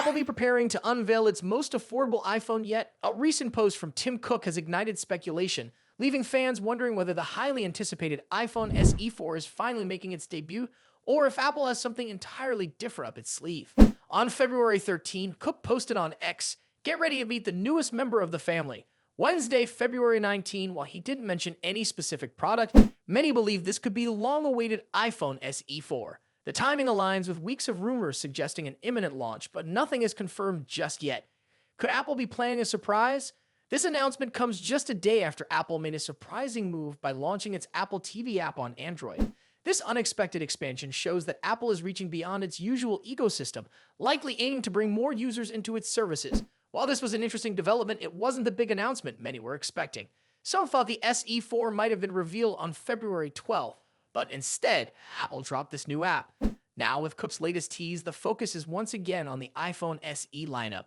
Apple be preparing to unveil its most affordable iPhone yet? A recent post from Tim Cook has ignited speculation, leaving fans wondering whether the highly anticipated iPhone SE 4 is finally making its debut, or if Apple has something entirely different up its sleeve. On February 13, Cook posted on X, "Get ready to meet the newest member of the family." Wednesday, February 19, while he didn't mention any specific product, many believe this could be the long-awaited iPhone SE 4. The timing aligns with weeks of rumors suggesting an imminent launch, but nothing is confirmed just yet. Could Apple be planning a surprise? This announcement comes just a day after Apple made a surprising move by launching its Apple TV app on Android. This unexpected expansion shows that Apple is reaching beyond its usual ecosystem, likely aiming to bring more users into its services. While this was an interesting development, it wasn't the big announcement many were expecting. Some thought the SE 4 might have been revealed on February 12th, but instead, Apple dropped this new app. Now, with Cook's latest tease, the focus is once again on the iPhone SE lineup.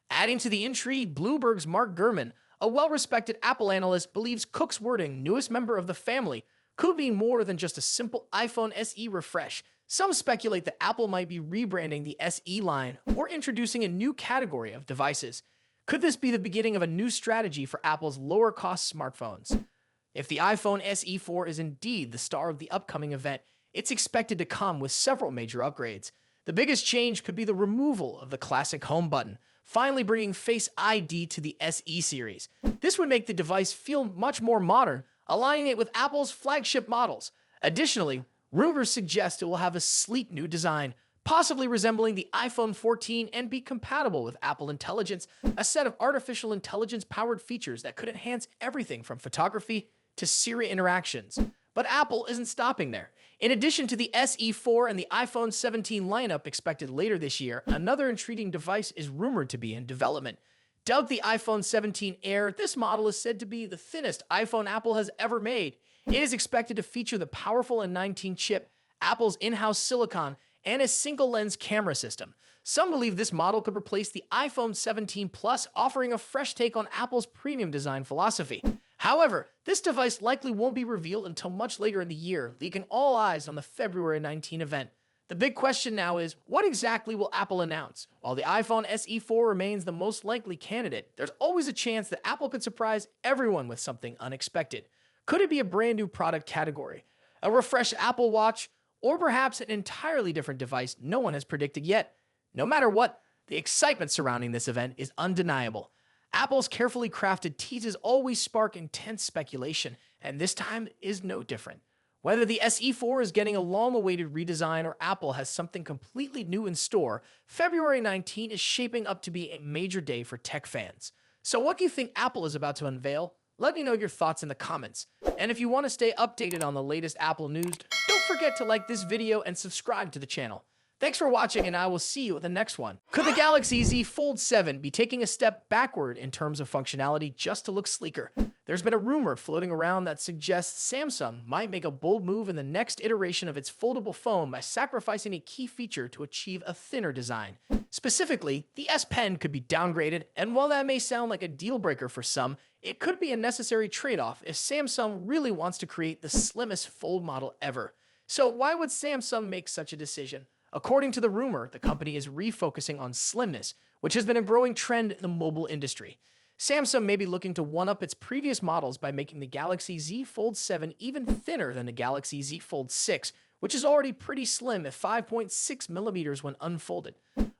Adding to the intrigue, Bloomberg's Mark Gurman, a well-respected Apple analyst, believes Cook's wording, "newest member of the family," could mean more than just a simple iPhone SE refresh. Some speculate that Apple might be rebranding the SE line or introducing a new category of devices. Could this be the beginning of a new strategy for Apple's lower-cost smartphones? If the iPhone SE 4 is indeed the star of the upcoming event, it's expected to come with several major upgrades. The biggest change could be the removal of the classic home button, finally bringing Face ID to the SE series. This would make the device feel much more modern, aligning it with Apple's flagship models. Additionally, rumors suggest it will have a sleek new design, possibly resembling the iPhone 14 and be compatible with Apple Intelligence, a set of artificial intelligence-powered features that could enhance everything from photography to Siri interactions. But Apple isn't stopping there. In addition to the SE 4 and the iPhone 17 lineup expected later this year, another intriguing device is rumored to be in development. Dubbed the iPhone 17 Air, this model is said to be the thinnest iPhone Apple has ever made. It is expected to feature the powerful A19 chip, Apple's in-house silicon, and a single-lens camera system. Some believe this model could replace the iPhone 17 Plus, offering a fresh take on Apple's premium design philosophy. However, this device likely won't be revealed until much later in the year, leaving all eyes on the February 19 event. The big question now is, what exactly will Apple announce? While the iPhone SE 4 remains the most likely candidate, there's always a chance that Apple could surprise everyone with something unexpected. Could it be a brand new product category, a refreshed Apple Watch, or perhaps an entirely different device no one has predicted yet? No matter what, the excitement surrounding this event is undeniable. Apple's carefully crafted teases always spark intense speculation, and this time is no different. Whether the SE 4 is getting a long-awaited redesign or Apple has something completely new in store, February 19 is shaping up to be a major day for tech fans. So what do you think Apple is about to unveil? Let me know your thoughts in the comments. And if you want to stay updated on the latest Apple news, don't forget to like this video and subscribe to the channel. Thanks for watching, and I will see you at the next one. Could the Galaxy Z Fold 7 be taking a step backward in terms of functionality just to look sleeker? There's been a rumor floating around that suggests Samsung might make a bold move in the next iteration of its foldable phone by sacrificing a key feature to achieve a thinner design. Specifically, the S Pen could be downgraded, and while that may sound like a deal breaker for some, it could be a necessary trade-off if Samsung really wants to create the slimmest fold model ever. So why would Samsung make such a decision? According to the rumor, the company is refocusing on slimness, which has been a growing trend in the mobile industry. Samsung may be looking to one-up its previous models by making the Galaxy Z Fold 7 even thinner than the Galaxy Z Fold 6, which is already pretty slim at 5.6 millimeters when unfolded.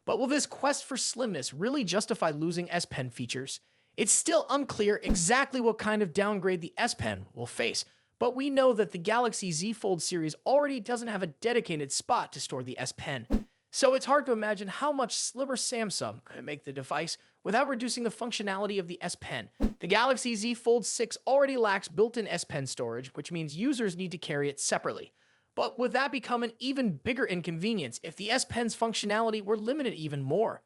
But will this quest for slimness really justify losing S Pen features? It's still unclear exactly what kind of downgrade the S Pen will face, but we know that the Galaxy Z Fold series already doesn't have a dedicated spot to store the S Pen. So it's hard to imagine how much slimmer Samsung could make the device without reducing the functionality of the S Pen. The Galaxy Z Fold 6 already lacks built-in S Pen storage, which means users need to carry it separately. But would that become an even bigger inconvenience if the S Pen's functionality were limited even more?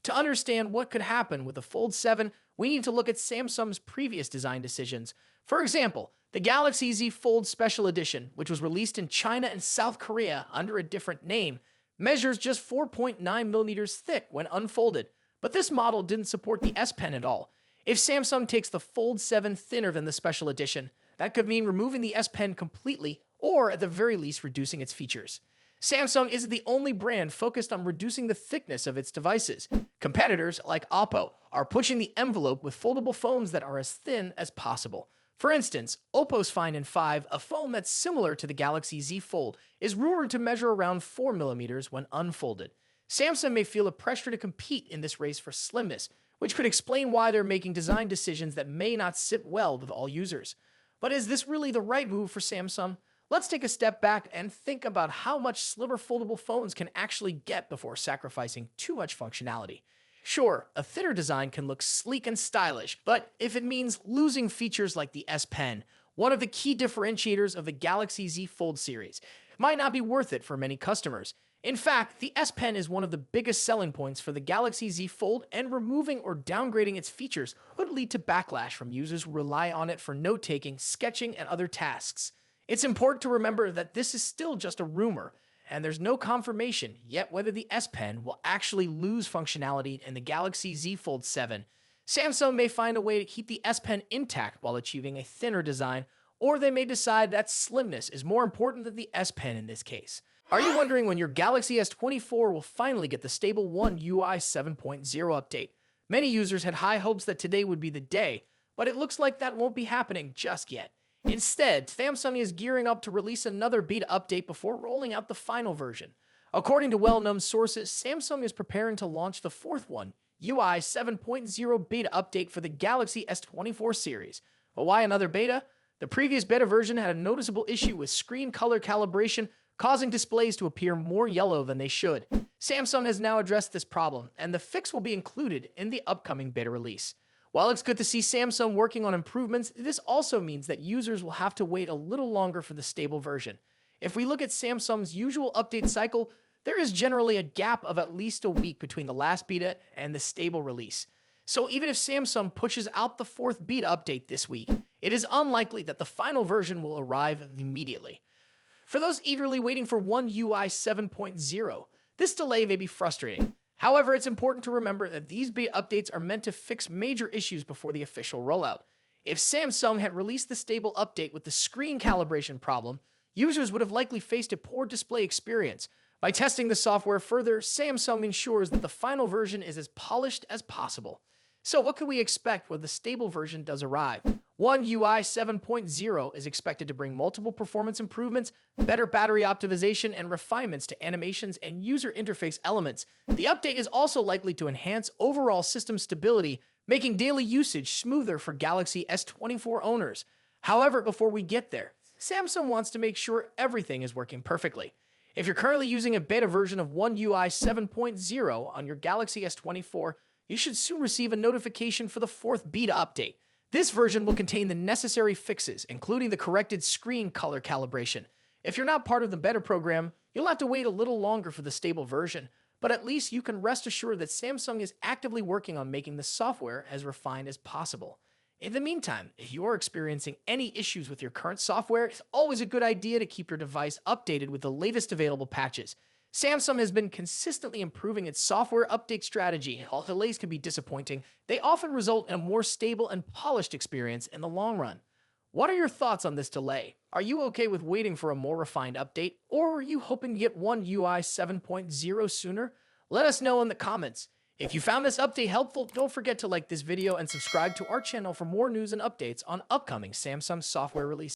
To understand what could happen with the Fold 7, we need to look at Samsung's previous design decisions. For example, the Galaxy Z Fold Special Edition, which was released in China and South Korea under a different name, measures just 4.9 millimeters thick when unfolded, but this model didn't support the S Pen at all. If Samsung takes the Fold 7 thinner than the Special Edition, that could mean removing the S Pen completely, or at the very least reducing its features. Samsung isn't the only brand focused on reducing the thickness of its devices. Competitors like Oppo are pushing the envelope with foldable phones that are as thin as possible. For instance, Oppo's Find N5, a phone that's similar to the Galaxy Z Fold, is rumored to measure around 4 mm when unfolded. Samsung may feel a pressure to compete in this race for slimness, which could explain why they're making design decisions that may not sit well with all users. But is this really the right move for Samsung? Let's take a step back and think about how much slimmer foldable phones can actually get before sacrificing too much functionality. Sure, a thinner design can look sleek and stylish, but if it means losing features like the S Pen, one of the key differentiators of the Galaxy Z Fold series, it might not be worth it for many customers. In fact, the S Pen is one of the biggest selling points for the Galaxy Z Fold, and removing or downgrading its features would lead to backlash from users who rely on it for note-taking, sketching, and other tasks. It's important to remember that this is still just a rumor, and there's no confirmation yet whether the S Pen will actually lose functionality in the Galaxy Z Fold 7. Samsung may find a way to keep the S Pen intact while achieving a thinner design, or they may decide that slimness is more important than the S Pen in this case. Are you wondering when your Galaxy S24 will finally get the stable One UI 7.0 update? Many users had high hopes that today would be the day, but it looks like that won't be happening just yet. Instead, Samsung is gearing up to release another beta update before rolling out the final version. According to well-known sources, Samsung is preparing to launch the fourth one, UI 7.0 beta update for the Galaxy S24 series. But why another beta? The previous beta version had a noticeable issue with screen color calibration, causing displays to appear more yellow than they should. Samsung has now addressed this problem, and the fix will be included in the upcoming beta release. While it's good to see Samsung working on improvements, this also means that users will have to wait a little longer for the stable version. If we look at Samsung's usual update cycle, there is generally a gap of at least a week between the last beta and the stable release. So even if Samsung pushes out the fourth beta update this week, it is unlikely that the final version will arrive immediately. For those eagerly waiting for One UI 7.0, this delay may be frustrating. However, it's important to remember that these beta updates are meant to fix major issues before the official rollout. If Samsung had released the stable update with the screen calibration problem, users would have likely faced a poor display experience. By testing the software further, Samsung ensures that the final version is as polished as possible. So what can we expect when the stable version does arrive? One UI 7.0 is expected to bring multiple performance improvements, better battery optimization, and refinements to animations and user interface elements. The update is also likely to enhance overall system stability, making daily usage smoother for Galaxy S24 owners. However, before we get there, Samsung wants to make sure everything is working perfectly. If you're currently using a beta version of One UI 7.0 on your Galaxy S24, you should soon receive a notification for the fourth beta update. This version will contain the necessary fixes, including the corrected screen color calibration. If you're not part of the beta program, you'll have to wait a little longer for the stable version, but at least you can rest assured that Samsung is actively working on making the software as refined as possible. In the meantime, if you are experiencing any issues with your current software, it's always a good idea to keep your device updated with the latest available patches. Samsung has been consistently improving its software update strategy. While delays can be disappointing, they often result in a more stable and polished experience in the long run. What are your thoughts on this delay? Are you okay with waiting for a more refined update, or are you hoping to get One UI 7.0 sooner? Let us know in the comments. If you found this update helpful, don't forget to like this video and subscribe to our channel for more news and updates on upcoming Samsung software releases.